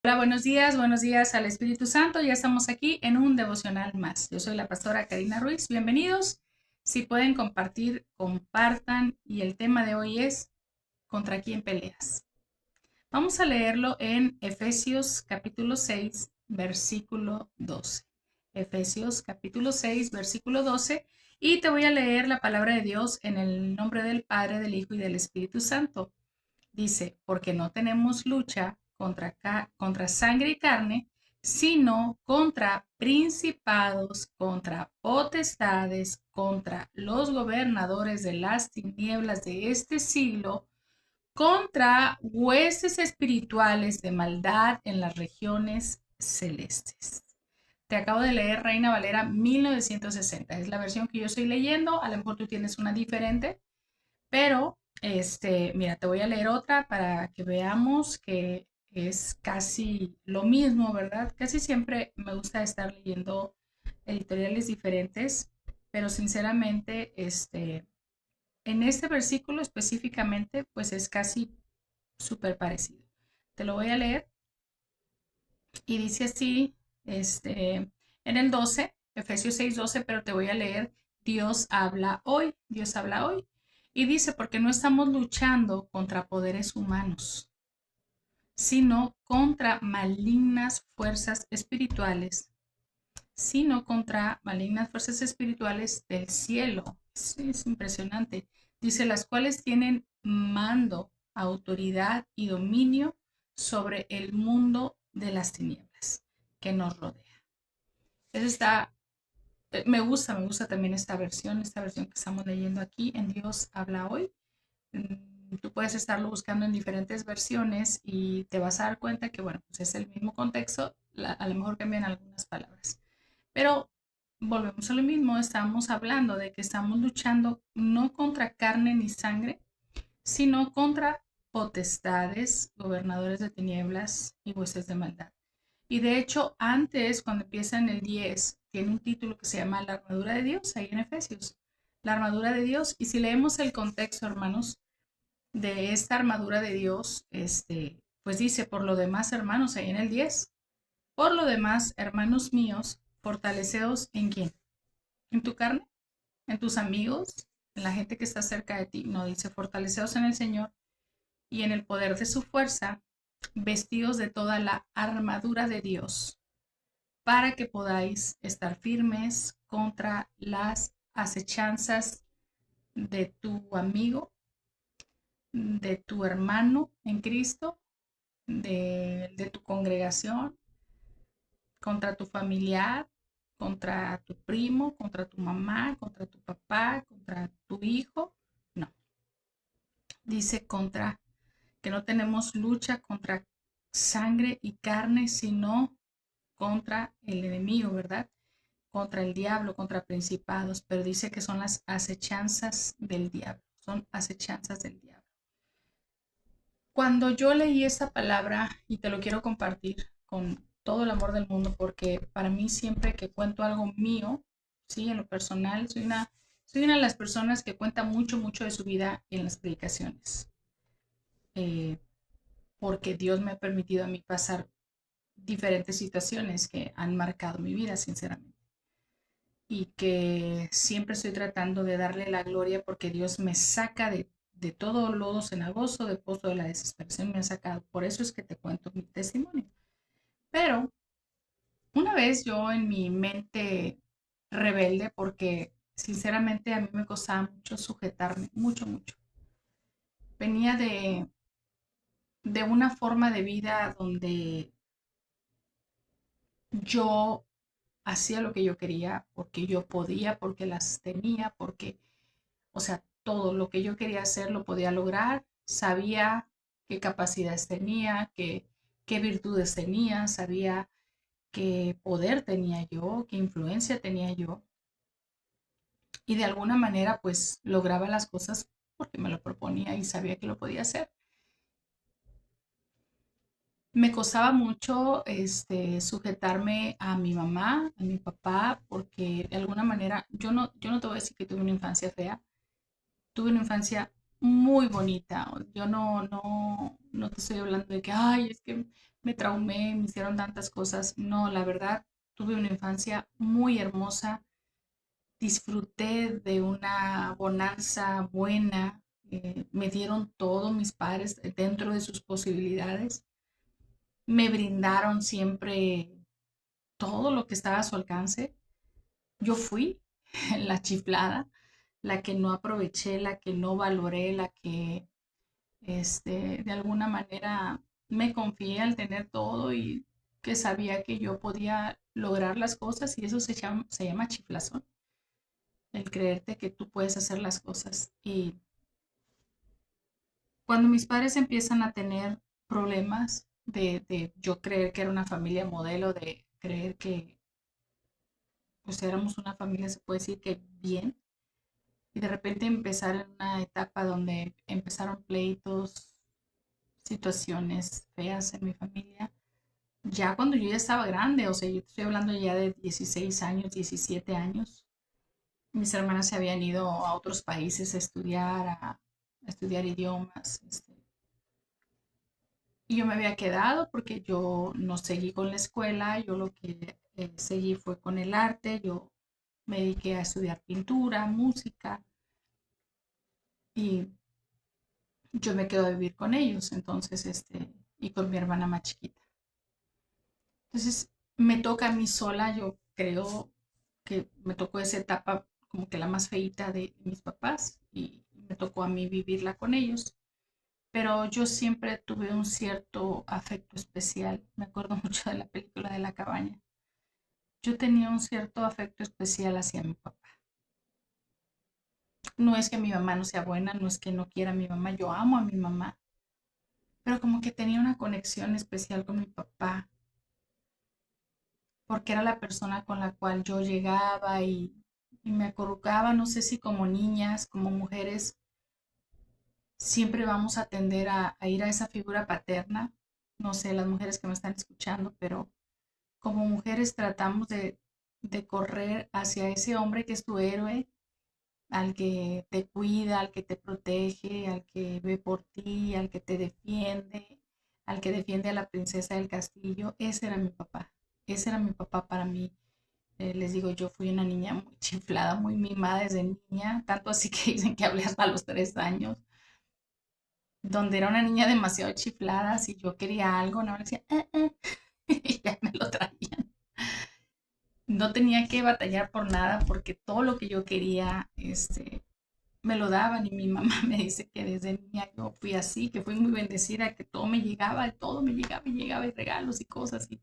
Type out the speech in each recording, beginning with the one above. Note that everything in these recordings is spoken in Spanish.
Hola, buenos días al Espíritu Santo. Ya estamos aquí en un devocional más. Yo soy la pastora Karina Ruiz. Bienvenidos. Si pueden compartir, compartan. Y el tema de hoy es ¿contra quién peleas? Vamos a leerlo en Efesios capítulo 6, versículo 12. Efesios capítulo 6, versículo 12. Y te voy a leer la palabra de Dios en el nombre del Padre, del Hijo y del Espíritu Santo. Dice, porque no tenemos lucha contra sangre y carne, sino contra principados, contra potestades, contra los gobernadores de las tinieblas de este siglo, contra huestes espirituales de maldad en las regiones celestes. Te acabo de leer Reina Valera 1960. Es la versión que yo estoy leyendo. A lo mejor tú tienes una diferente. Pero, mira, te voy a leer otra para que veamos que es casi lo mismo, ¿verdad? Casi siempre me gusta estar leyendo editoriales diferentes, pero sinceramente, en este versículo específicamente, pues es casi súper parecido. Te lo voy a leer y dice así, en el 12, Efesios 6:12, pero te voy a leer Dios habla hoy. Y dice, porque no estamos luchando contra poderes humanos, sino contra malignas fuerzas espirituales del cielo. Es impresionante. Dice, las cuales tienen mando, autoridad y dominio sobre el mundo de las tinieblas que nos rodea. Eso está, me gusta también esta versión que estamos leyendo aquí en Dios habla hoy. Tú puedes estarlo buscando en diferentes versiones y te vas a dar cuenta que, bueno, pues es el mismo contexto, a lo mejor cambian algunas palabras. Pero volvemos a lo mismo, estamos hablando de que estamos luchando no contra carne ni sangre, sino contra potestades, gobernadores de tinieblas y huestes de maldad. Y de hecho, antes, cuando empieza en el 10, tiene un título que se llama La armadura de Dios, ahí en Efesios. La armadura de Dios. Y si leemos el contexto, hermanos, de esta armadura de Dios, pues dice, por lo demás, hermanos, ahí en el 10, por lo demás, hermanos míos, fortaleceos en quién, en tu carne, en tus amigos, en la gente que está cerca de ti. No, dice, fortaleceos en el Señor y en el poder de su fuerza, vestidos de toda la armadura de Dios, para que podáis estar firmes contra las acechanzas de tu amigo, de tu hermano en Cristo, de tu congregación, contra tu familiar, contra tu primo, contra tu mamá, contra tu papá, contra tu hijo. No, dice contra, que no tenemos lucha contra sangre y carne, sino contra el enemigo, ¿verdad? Contra el diablo, contra principados, pero dice que son las acechanzas del diablo, son acechanzas del diablo. Cuando yo leí esta palabra, y te lo quiero compartir con todo el amor del mundo, porque para mí siempre que cuento algo mío, sí, en lo personal, soy una de las personas que cuenta mucho, mucho de su vida en las predicaciones, eh, porque Dios me ha permitido a mí pasar diferentes situaciones que han marcado mi vida, sinceramente, y que siempre estoy tratando de darle la gloria porque Dios me saca de todo lodo cenagoso, de pozo de la desesperación me ha sacado. Por eso es que te cuento mi testimonio. Pero una vez yo en mi mente rebelde, porque sinceramente a mí me costaba mucho sujetarme, mucho, mucho. Venía de una forma de vida donde yo hacía lo que yo quería, porque yo podía, porque las tenía, porque, o sea, todo lo que yo quería hacer lo podía lograr, sabía qué capacidades tenía, qué virtudes tenía, sabía qué poder tenía yo, qué influencia tenía yo, y de alguna manera pues lograba las cosas porque me lo proponía y sabía que lo podía hacer. Me costaba mucho sujetarme a mi mamá, a mi papá, porque de alguna manera yo no te voy a decir que tuve una infancia fea, tuve una infancia muy bonita. Yo no te estoy hablando de que, ay, es que me traumé, me hicieron tantas cosas. No, la verdad, tuve una infancia muy hermosa, disfruté de una bonanza buena, me dieron todo mis padres dentro de sus posibilidades, me brindaron siempre todo lo que estaba a su alcance. Yo fui la chiflada, la que no aproveché, la que no valoré, la que de alguna manera me confié al tener todo y que sabía que yo podía lograr las cosas y eso se llama chiflazón, el creerte que tú puedes hacer las cosas. Y cuando mis padres empiezan a tener problemas de yo creer que era una familia modelo, de creer que pues éramos una familia, se puede decir que bien, y de repente empezar en una etapa donde empezaron pleitos, situaciones feas en mi familia, ya cuando yo ya estaba grande, o sea, yo estoy hablando ya de 16 años, 17 años, mis hermanas se habían ido a otros países a estudiar idiomas, y yo me había quedado porque yo no seguí con la escuela, yo lo que seguí fue con el arte, yo me dediqué a estudiar pintura, música, y yo me quedo a vivir con ellos, entonces, y con mi hermana más chiquita. Entonces, me toca a mí sola, yo creo que me tocó esa etapa como que la más feita de mis papás y me tocó a mí vivirla con ellos. Pero yo siempre tuve un cierto afecto especial. Me acuerdo mucho de la película de la cabaña. Yo tenía un cierto afecto especial hacia mi papá. No es que mi mamá no sea buena, no es que no quiera a mi mamá, yo amo a mi mamá, pero como que tenía una conexión especial con mi papá, porque era la persona con la cual yo llegaba y me acurrucaba, no sé si como niñas, como mujeres, siempre vamos a tender a ir a esa figura paterna, no sé, las mujeres que me están escuchando, pero como mujeres tratamos de correr hacia ese hombre que es tu héroe, al que te cuida, al que te protege, al que ve por ti, al que te defiende, al que defiende a la princesa del castillo. Ese era mi papá. Ese era mi papá para mí. Les digo, yo fui una niña muy chiflada, muy mimada desde niña, tanto así que dicen que hablé hasta los 3 años, donde era una niña demasiado chiflada, si yo quería algo, no me decía, y ya me lo traían. No tenía que batallar por nada porque todo lo que yo quería, me lo daban y mi mamá me dice que desde niña yo fui así, que fui muy bendecida, que todo me llegaba y llegaba y regalos y cosas y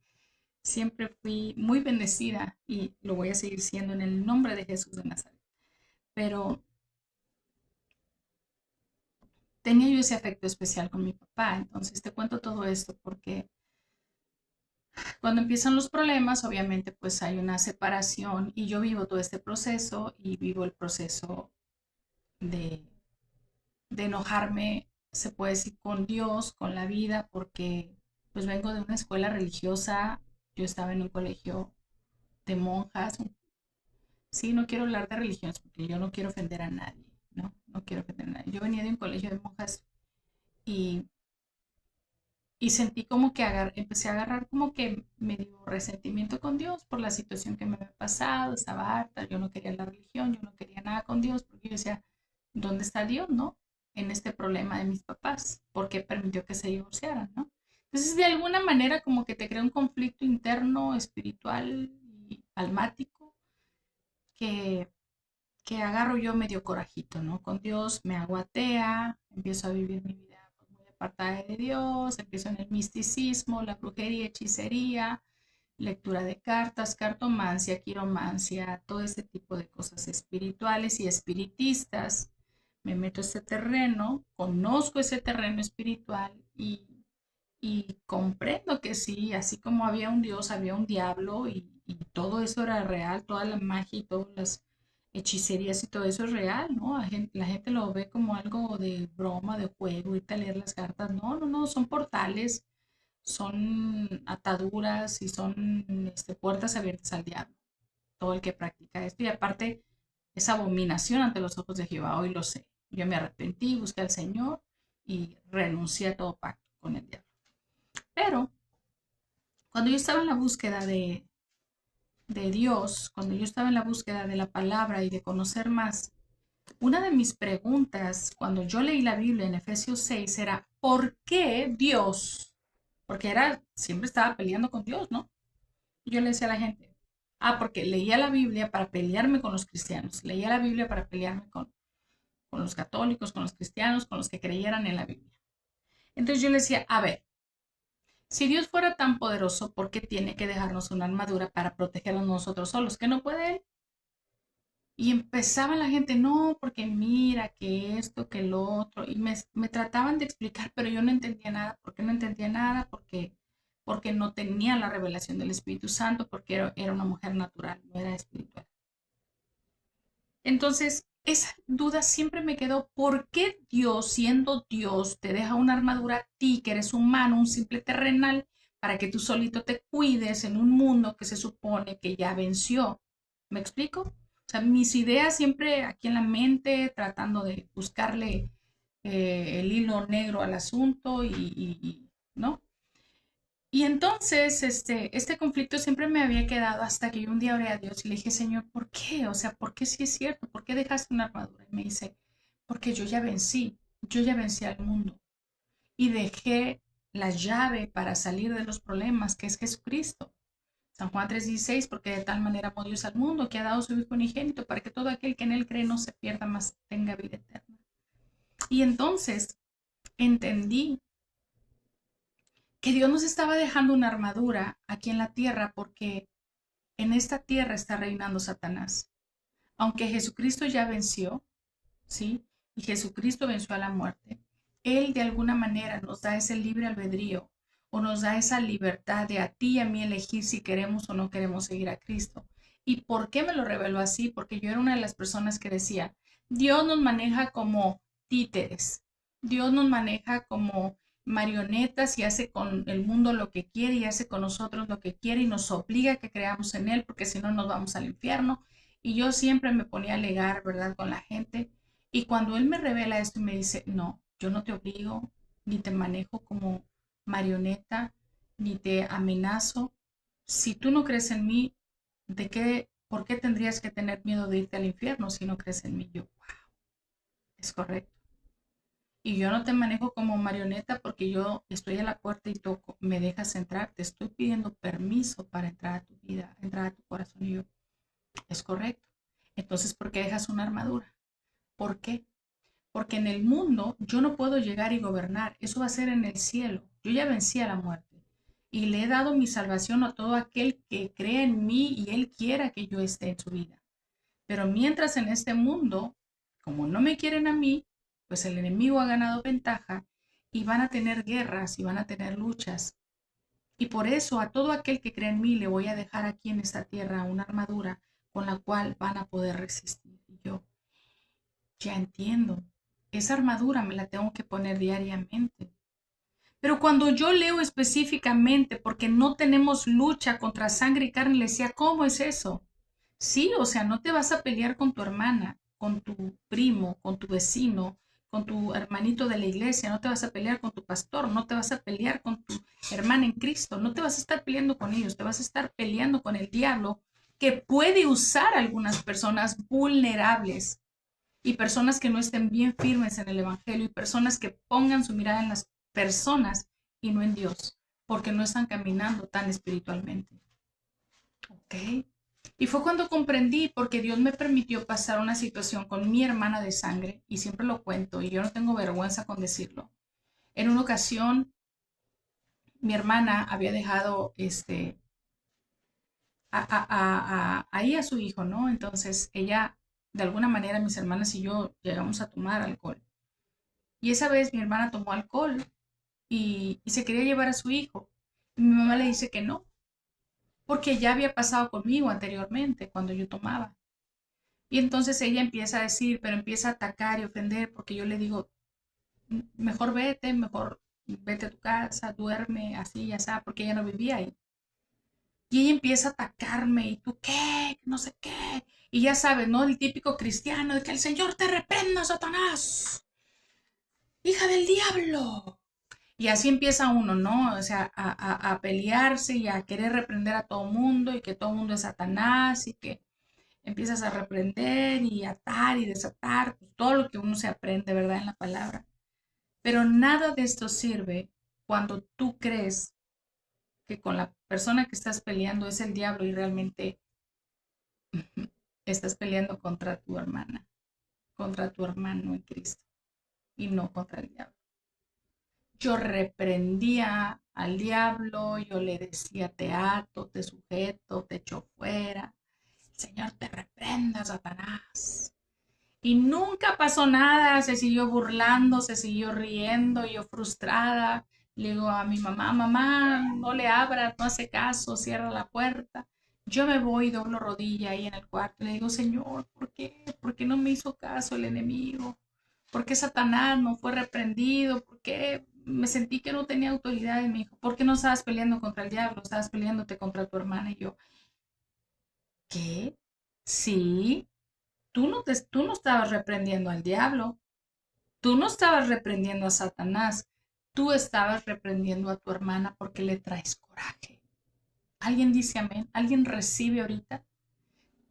siempre fui muy bendecida y lo voy a seguir siendo en el nombre de Jesús de Nazaret. Pero tenía yo ese afecto especial con mi papá, entonces te cuento todo esto porque cuando empiezan los problemas, obviamente pues hay una separación y yo vivo todo este proceso y vivo el proceso de, de enojarme, se puede decir, con Dios, con la vida, porque pues vengo de una escuela religiosa, yo estaba en un colegio de monjas, sí, no quiero hablar de religiones porque yo no quiero ofender a nadie, ¿no? No quiero ofender a nadie. Yo venía de un colegio de monjas y, y sentí como que empecé a agarrar como que medio resentimiento con Dios por la situación que me había pasado, estaba harta, yo no quería la religión, yo no quería nada con Dios, porque yo decía, ¿dónde está Dios, no? En este problema de mis papás, ¿por qué permitió que se divorciaran, no? Entonces, de alguna manera, como que te crea un conflicto interno, espiritual y almático, que agarro yo medio corajito, ¿no? Con Dios me hago atea, empiezo a vivir mi vida pues, muy apartada de Dios, empiezo en el misticismo, la brujería, hechicería, lectura de cartas, cartomancia, quiromancia, todo ese tipo de cosas espirituales y espiritistas. Me meto a ese terreno, conozco ese terreno espiritual y comprendo que sí, así como había un Dios, había un diablo y todo eso era real, toda la magia y todas las hechicerías y todo eso es real, ¿no? La gente lo ve como algo de broma, de juego, irte a leer las cartas. No, no, no, son portales, son ataduras y son puertas abiertas al diablo, todo el que practica esto. Y aparte, es abominación ante los ojos de Jehová, hoy lo sé. Yo me arrepentí, busqué al Señor y renuncié a todo pacto con el diablo. Pero Cuando yo estaba en la búsqueda de Dios, cuando yo estaba en la búsqueda de la palabra y de conocer más, una de mis preguntas cuando yo leí la Biblia en Efesios 6 era, ¿por qué Dios? Porque siempre estaba peleando con Dios, ¿no? Y yo le decía a la gente, porque leía la Biblia para pelearme con los cristianos, leía la Biblia para pelearme con los católicos, con los cristianos, con los que creyeran en la Biblia. Entonces yo le decía, a ver, si Dios fuera tan poderoso, ¿por qué tiene que dejarnos una armadura para protegernos nosotros solos? ¿Que no puede Él? Y empezaba la gente, no, porque mira, que esto, que lo otro, y me trataban de explicar, pero yo no entendía nada. ¿Por qué no entendía nada? Porque no tenía la revelación del Espíritu Santo, porque era una mujer natural, no era espiritual. Entonces, esa duda siempre me quedó, ¿por qué Dios, siendo Dios, te deja una armadura a ti, que eres humano, un simple terrenal, para que tú solito te cuides en un mundo que se supone que ya venció? ¿Me explico? O sea, mis ideas siempre aquí en la mente, tratando de buscarle el hilo negro al asunto ¿no? Y entonces, este conflicto siempre me había quedado hasta que yo un día oré a Dios y le dije, Señor, ¿por qué? O sea, ¿por qué si es cierto? ¿Por qué dejaste una armadura? Y me dice, porque yo ya vencí al mundo y dejé la llave para salir de los problemas, que es Jesucristo. San Juan 3:16, porque de tal manera amó Dios al mundo que ha dado su Hijo unigénito para que todo aquel que en él cree no se pierda, mas tenga vida eterna. Y entonces entendí que Dios nos estaba dejando una armadura aquí en la tierra porque en esta tierra está reinando Satanás. Aunque Jesucristo ya venció, ¿sí? Y Jesucristo venció a la muerte, Él de alguna manera nos da ese libre albedrío o nos da esa libertad de a ti y a mí elegir si queremos o no queremos seguir a Cristo. ¿Y por qué me lo reveló así? Porque yo era una de las personas que decía, Dios nos maneja como títeres, Dios nos maneja como marionetas y hace con el mundo lo que quiere y hace con nosotros lo que quiere y nos obliga a que creamos en Él porque si no nos vamos al infierno. Y yo siempre me ponía a alegar, ¿verdad?, con la gente. Y cuando Él me revela esto y me dice, no, yo no te obligo, ni te manejo como marioneta, ni te amenazo. Si tú no crees en mí, ¿por qué tendrías que tener miedo de irte al infierno si no crees en mí? Yo, wow, es correcto. Y yo no te manejo como marioneta porque yo estoy a la puerta y toco, me dejas entrar, te estoy pidiendo permiso para entrar a tu vida, entrar a tu corazón. Y yo, es correcto. Entonces, ¿por qué dejas una armadura? ¿Por qué? Porque en el mundo yo no puedo llegar y gobernar, eso va a ser en el cielo. Yo ya vencí a la muerte y le he dado mi salvación a todo aquel que crea en mí y Él quiera que yo esté en su vida. Pero mientras en este mundo, como no me quieren a mí, pues el enemigo ha ganado ventaja y van a tener guerras y van a tener luchas. Y por eso a todo aquel que cree en mí le voy a dejar aquí en esta tierra una armadura con la cual van a poder resistir. Y yo ya entiendo, esa armadura me la tengo que poner diariamente. Pero cuando yo leo específicamente, porque no tenemos lucha contra sangre y carne, le decía, ¿cómo es eso? Sí, o sea, no te vas a pelear con tu hermana, con tu primo, con tu vecino, con tu hermanito de la iglesia, no te vas a pelear con tu pastor, no te vas a pelear con tu hermana en Cristo, no te vas a estar peleando con ellos, te vas a estar peleando con el diablo que puede usar a algunas personas vulnerables y personas que no estén bien firmes en el Evangelio y personas que pongan su mirada en las personas y no en Dios, porque no están caminando tan espiritualmente. ¿Ok? Y fue cuando comprendí, porque Dios me permitió pasar una situación con mi hermana de sangre, y siempre lo cuento, y yo no tengo vergüenza con decirlo. En una ocasión, mi hermana había dejado ahí a su hijo, ¿no? Entonces ella, de alguna manera, mis hermanas y yo llegamos a tomar alcohol. Y esa vez mi hermana tomó alcohol y se quería llevar a su hijo. Y mi mamá le dice que no, porque ya había pasado conmigo anteriormente cuando yo tomaba. Y entonces ella empieza a decir, pero empieza a atacar y ofender, porque yo le digo, mejor vete a tu casa, duerme, así, ya sabes, porque ella no vivía ahí. Y ella empieza a atacarme, ¿y tú qué? No sé qué. Y ya sabes, ¿no? El típico cristiano de que el Señor te reprenda, Satanás, hija del diablo. Y así empieza uno, ¿no? O sea, a pelearse y a querer reprender a todo mundo y que todo mundo es Satanás y que empiezas a reprender y atar y desatar, pues, todo lo que uno se aprende, ¿verdad? En la palabra. Pero nada de esto sirve cuando tú crees que con la persona que estás peleando es el diablo y realmente estás peleando contra tu hermana, contra tu hermano en Cristo y no contra el diablo. Yo reprendía al diablo, yo le decía, te ato, te sujeto, te echo fuera. El Señor te reprenda, Satanás. Y nunca pasó nada, se siguió burlando, se siguió riendo, yo frustrada. Le digo a mi mamá, mamá, no le abras, no hace caso, cierra la puerta. Yo me voy, doblo rodilla ahí en el cuarto. Le digo, Señor, ¿por qué? ¿Por qué no me hizo caso el enemigo? ¿Por qué Satanás no fue reprendido? ¿Por qué me sentí que no tenía autoridad en mi hijo? ¿Por qué no estabas peleando contra el diablo? Estabas peleándote contra tu hermana. Y yo, ¿qué? Sí, tú no estabas reprendiendo al diablo. Tú no estabas reprendiendo a Satanás, tú estabas reprendiendo a tu hermana porque le traes coraje. ¿Alguien dice amén? ¿Alguien recibe ahorita?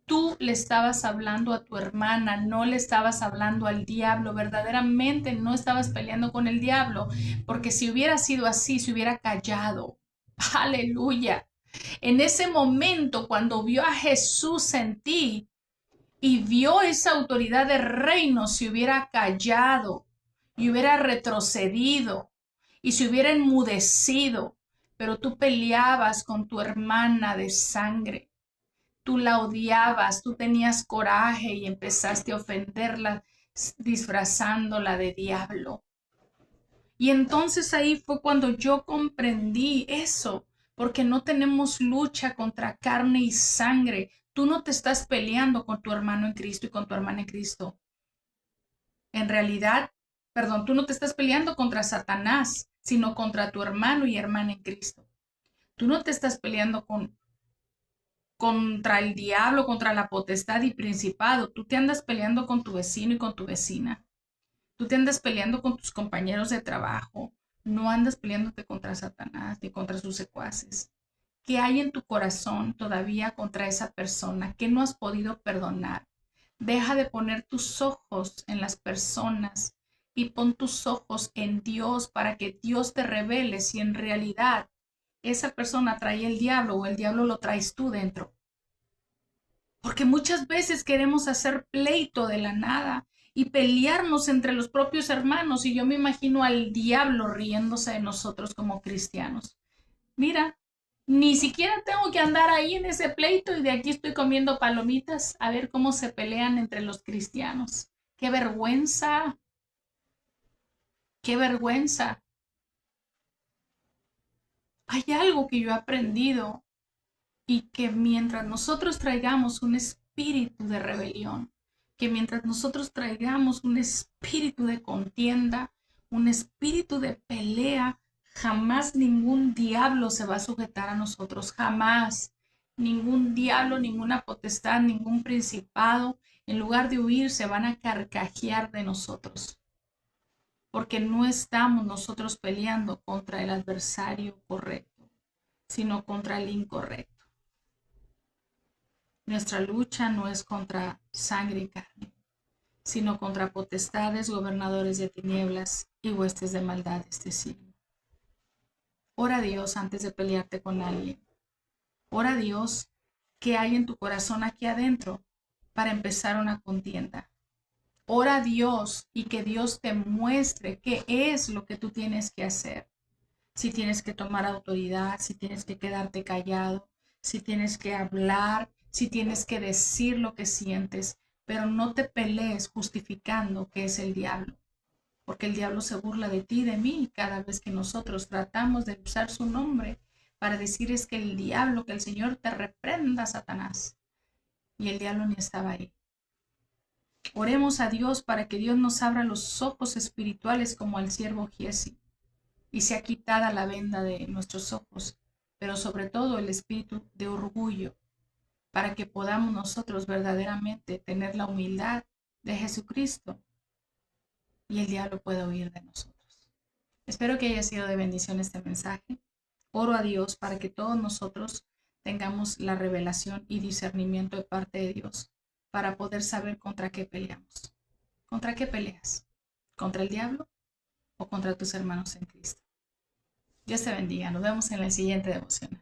Tú le estabas hablando a tu hermana, no le estabas hablando al diablo, verdaderamente no estabas peleando con el diablo, porque si hubiera sido así, se hubiera callado. Aleluya. En ese momento, cuando vio a Jesús en ti y vio esa autoridad de reino, se hubiera callado y hubiera retrocedido y se hubiera enmudecido, pero tú peleabas con tu hermana de sangre, tú la odiabas, tú tenías coraje y empezaste a ofenderla disfrazándola de diablo. Y entonces ahí fue cuando yo comprendí eso, porque no tenemos lucha contra carne y sangre. Tú no te estás peleando con tu hermano en Cristo y con tu hermana en Cristo. En realidad, perdón, tú no te estás peleando contra Satanás, sino contra tu hermano y hermana en Cristo. Tú no te estás peleando contra el diablo, contra la potestad y principado. Tú te andas peleando con tu vecino y con tu vecina. Tú te andas peleando con tus compañeros de trabajo. No andas peleándote contra Satanás ni contra sus secuaces. ¿Qué hay en tu corazón todavía contra esa persona que no has podido perdonar? Deja de poner tus ojos en las personas y pon tus ojos en Dios para que Dios te revele si en realidad esa persona trae el diablo o el diablo lo traes tú dentro. Porque muchas veces queremos hacer pleito de la nada y pelearnos entre los propios hermanos y yo me imagino al diablo riéndose de nosotros como cristianos. Mira, ni siquiera tengo que andar ahí en ese pleito y de aquí estoy comiendo palomitas a ver cómo se pelean entre los cristianos. ¡Qué vergüenza! ¡Qué vergüenza! Hay algo que yo he aprendido y que mientras nosotros traigamos un espíritu de rebelión, que mientras nosotros traigamos un espíritu de contienda, un espíritu de pelea, jamás ningún diablo se va a sujetar a nosotros, jamás. Ningún diablo, ninguna potestad, ningún principado, en lugar de huir, se van a carcajear de nosotros, porque no estamos nosotros peleando contra el adversario correcto, sino contra el incorrecto. Nuestra lucha no es contra sangre y carne, sino contra potestades, gobernadores de tinieblas y huestes de maldad de este siglo. Ora a Dios antes de pelearte con alguien. Ora a Dios qué hay en tu corazón aquí adentro para empezar una contienda. Ora a Dios y que Dios te muestre qué es lo que tú tienes que hacer. Si tienes que tomar autoridad, si tienes que quedarte callado, si tienes que hablar, si tienes que decir lo que sientes, pero no te pelees justificando que es el diablo, porque el diablo se burla de ti y de mí cada vez que nosotros tratamos de usar su nombre para decir es que el diablo, que el Señor te reprenda, Satanás. Y el diablo ni estaba ahí. Oremos a Dios para que Dios nos abra los ojos espirituales como al siervo Giesi y sea quitada la venda de nuestros ojos, pero sobre todo el espíritu de orgullo, para que podamos nosotros verdaderamente tener la humildad de Jesucristo y el diablo pueda huir de nosotros. Espero que haya sido de bendición este mensaje. Oro a Dios para que todos nosotros tengamos la revelación y discernimiento de parte de Dios para poder saber contra qué peleamos. ¿Contra qué peleas? ¿Contra el diablo o contra tus hermanos en Cristo? Dios te bendiga. Nos vemos en la siguiente devoción.